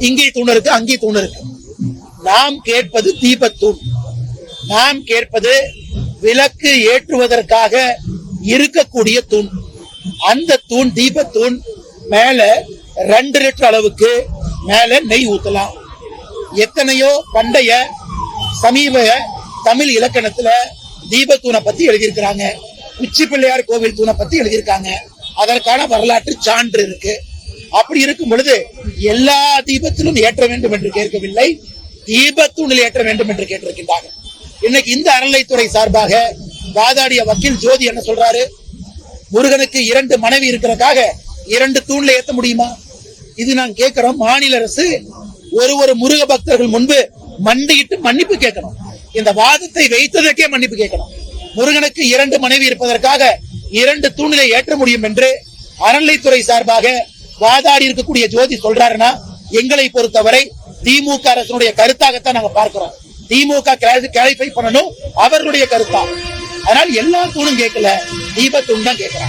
இங்கே தூண் இருக்கு, அங்கே தூண் இருக்கு. நாம் கேட்பது தீபத்தூண். நாம் கேட்பது விளக்கு ஏற்றுவதற்காக இருக்கக்கூடிய தூண். அந்த தூண் தீபத்தூண் மேல 2 லிட்டர் அளவுக்கு மேல நெய் ஊத்தலாம். எத்தனையோ பண்டைய சமீப தமிழ் இலக்கணத்துல தீபத்தூணை பத்தி எழுதியிருக்கிறாங்க. உச்சி பிள்ளையார் கோவில் தூணை பத்தி எழுதியிருக்காங்க. அதற்கான வரலாற்று சான்று இருக்கு. அப்படி இருக்கும் பொழுது எல்லா தீபத்திலும் ஏற்ற வேண்டும் என்று கேட்கவில்லை, தீபத்தூணில் ஏற்ற வேண்டும் என்று கேட்டிருக்கின்றாங்க. இன்னைக்கு இந்த அறநிலைத்துறை சார்பாக வாதாடிய வக்கீல் ஜோதி என்ன சொல்றாரு? முருகனுக்கு 2 மனைவி இருக்கிறதுக்காக 2 தூண்ல ஏத்த முடியுமா? இது நான் கேட்கிறோம். மாநில அரசு ஒரு முருக பக்தர்கள் முன்பு மண்டியிட்டு மன்னிப்பு கேட்கணும். இந்த வாதத்தை வைத்ததற்கே மன்னிப்பு கேட்கணும். முருகனுக்கு 2 மனைவி இருப்பதற்காக 2 தூணிலை ஏற்ற முடியும் என்று அறநிலைத்துறை சார்பாக வாதாடி இருக்கக்கூடிய ஜோதி சொல்றாருன்னா, எங்களை பொறுத்தவரை திமுக அரசுடைய கருத்தாகத்தான் நாங்க பார்க்கிறோம். திமுக கிளாரிஃபை பண்ணணும் அவர்களுடைய கருத்தா. அதனால் எல்லா தூணும் கேட்கல, தீபத்தூண் தான் கேட்கிறாங்க.